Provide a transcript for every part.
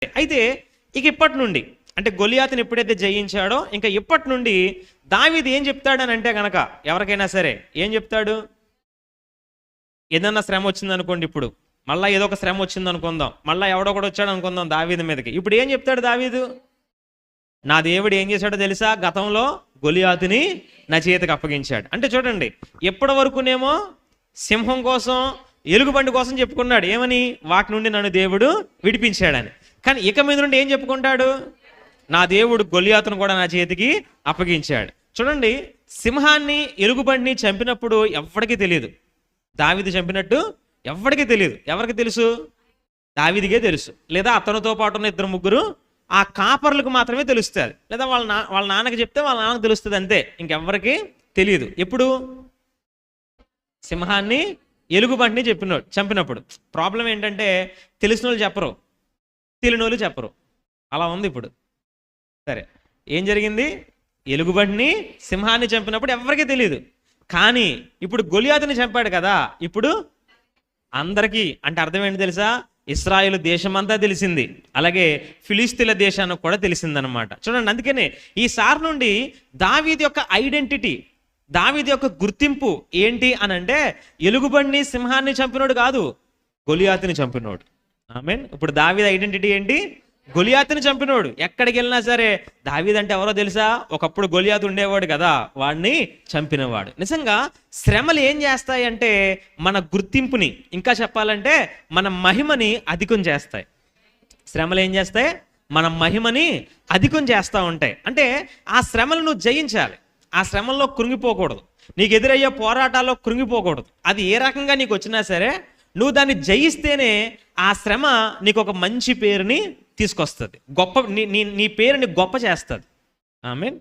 అయితే ఇక ఇప్పటి నుండి అంటే గొలియాతుని ఎప్పుడైతే జయించాడో ఇంకా ఇప్పటి నుండి దావీదు ఏం చెప్తాడని అంటే గనక ఎవరికైనా సరే ఏం చెప్తాడు? ఏదన్నా శ్రమ వచ్చింది అనుకోండి, ఇప్పుడు మళ్ళీ ఏదో ఒక శ్రమ వచ్చింది అనుకుందాం, మళ్ళీ ఎవడో కూడా వచ్చాడు అనుకుందాం దావీదు మీదకి. ఇప్పుడు ఏం చెప్తాడు దావీదు? నా దేవుడు ఏం చేశాడో తెలుసా? గతంలో గొలియాతుని నా చేతికి అప్పగించాడు. అంటే చూడండి, ఎప్పటి వరకునేమో సింహం కోసం ఎలుగుబంటి కోసం చెప్పుకున్నాడు, ఏమని? వాటి నుండి నన్ను దేవుడు విడిపించాడని. కానీ ఇక మీద నుండి ఏం చెప్పుకుంటాడు? నా దేవుడు గొలియాతును కూడా నా చేతికి అప్పగించాడు. చూడండి, సింహాన్ని ఎలుగుబంటిని చంపినప్పుడు ఎవరికి తెలియదు దావీదు చంపినట్టు, ఎవరికి తెలియదు. ఎవరికి తెలుసు? దావీదుకే తెలుసు, లేదా అతనితో పాటు ఉన్న ఇద్దరు ముగ్గురు ఆ కాపర్లకు మాత్రమే తెలుస్తుంది, లేదా వాళ్ళ నాన్నకి చెప్తే వాళ్ళ నాన్నకు తెలుస్తుంది, అంతే, ఇంకెవ్వరికి తెలియదు. ఎప్పుడు? సింహాన్ని ఎలుగుబంటిని చంపినప్పుడు. ప్రాబ్లం ఏంటంటే తెలిసిన వాళ్ళు చెప్పరు, తెలియని వాళ్ళు చెప్పరు, అలా ఉంది ఇప్పుడు. సరే, ఏం జరిగింది? ఎలుగుబంటిని సింహాన్ని చంపినప్పుడు ఎవరికీ తెలియదు. కానీ ఇప్పుడు గొలియాతుని చంపాడు కదా, ఇప్పుడు అందరికీ. అంటే అర్థం ఏంటి తెలుసా? ఇశ్రాయేలు దేశమంతా తెలిసింది, అలాగే ఫిలిస్తీన్ల దేశానికి కూడా తెలిసిందనమాట. చూడండి, అందుకనే ఈసారి నుండి దావీదు యొక్క ఐడెంటిటీ, దావీదు యొక్క గుర్తింపు ఏంటి అని అంటే ఎలుగుబంటిని సింహాన్ని చంపినోడు కాదు, గొలియాతుని చంపినోడు. ఆమేన్. ఇప్పుడు దావీదు ఐడెంటిటీ ఏంటి? గొలియాతుని చంపినోడు. ఎక్కడికి వెళ్ళినా సరే దావీదు అంటే ఎవరో తెలుసా? ఒకప్పుడు గొలియాతు ఉండేవాడు కదా, వాడిని చంపినవాడు. నిజంగా శ్రమలు ఏం చేస్తాయి అంటే మన గుర్తింపుని, ఇంకా చెప్పాలంటే మన మహిమని అధికం చేస్తాయి. శ్రమలు ఏం చేస్తాయి? మన మహిమని అధికం చేస్తూ ఉంటాయి. అంటే ఆ శ్రమలు నువ్వు జయించాలి, ఆ శ్రమల్లో కృంగిపోకూడదు, నీకు ఎదురయ్యే పోరాటాల్లో కృంగిపోకూడదు. అది ఏ రకంగా నీకు వచ్చినా సరే నువ్వు దాన్ని జయిస్తేనే ఆ శ్రమ నీకు ఒక మంచి పేరుని తీసుకొస్తుంది, గొప్ప నీ పేరుని గొప్ప చేస్తుంది. ఆమేన్.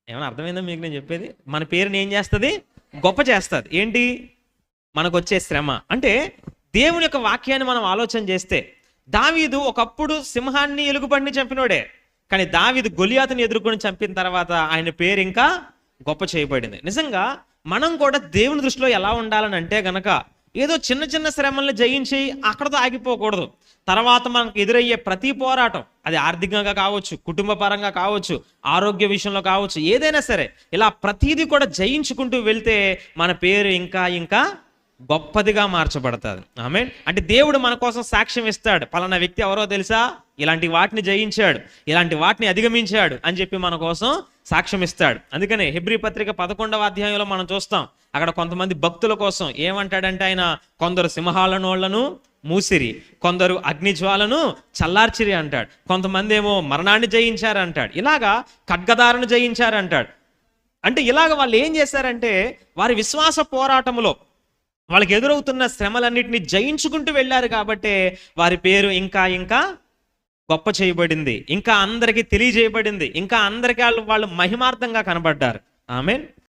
ఏమైనా అర్థమైందా మీకు నేను చెప్పేది? మన పేరుని ఏం చేస్తుంది? గొప్ప చేస్తుంది. ఏంటి? మనకు వచ్చే శ్రమ. అంటే దేవుని యొక్క వాక్యాన్ని మనం ఆలోచన చేస్తే దావీదు ఒకప్పుడు సింహాన్ని ఎలుగుబంటిని చంపినోడే, కానీ దావీదు గొలియాతుని ఎదుర్కొని చంపిన తర్వాత ఆయన పేరు ఇంకా గొప్ప చేయబడింది. నిజంగా మనం కూడా దేవుని దృష్టిలో ఎలా ఉండాలని అంటే గనక ఏదో చిన్న చిన్న శ్రమల్ని జయించి అక్కడతో ఆగిపోకూడదు. తర్వాత మనకు ఎదురయ్యే ప్రతి పోరాటం, అది ఆర్థికంగా కావచ్చు, కుటుంబ పరంగా కావచ్చు, ఆరోగ్య విషయంలో కావచ్చు, ఏదైనా సరే ఇలా ప్రతిదీ కూడా జయించుకుంటూ వెళ్తే మన పేరు ఇంకా ఇంకా గొప్పదిగా మార్చబడుతుంది. ఆమేన్. అంటే దేవుడు మన కోసం సాక్ష్యం ఇస్తాడు, పలానా వ్యక్తి ఎవరో తెలుసా, ఇలాంటి వాటిని జయించాడు, ఇలాంటి వాటిని అధిగమించాడు అని చెప్పి మన కోసం సాక్ష్యం ఇస్తాడు. అందుకనే హెబ్రీ పత్రిక 11వ అధ్యాయంలో మనం చూస్తాం, అక్కడ కొంతమంది భక్తుల కోసం ఏమంటాడంటే ఆయన, కొందరు సింహాల నోళ్లను మూసిరి, కొందరు అగ్నిజ్వాలను చల్లార్చిరి అంటాడు, కొంతమంది ఏమో మరణాన్ని జయించారు అంటాడు, ఇలాగా ఖడ్గదారును జయించారు అంటాడు. అంటే ఇలాగ వాళ్ళు ఏం చేశారంటే వారి విశ్వాస పోరాటంలో వాళ్ళకి ఎదురవుతున్న శ్రమలన్నింటినీ జయించుకుంటూ వెళ్ళారు కాబట్టి వారి పేరు ఇంకా ఇంకా గొప్ప చేయబడింది, ఇంకా అందరికీ తెలియజేయబడింది, ఇంకా అందరికీ వాళ్ళు మహిమార్థంగా కనబడ్డారు. ఆమేన్.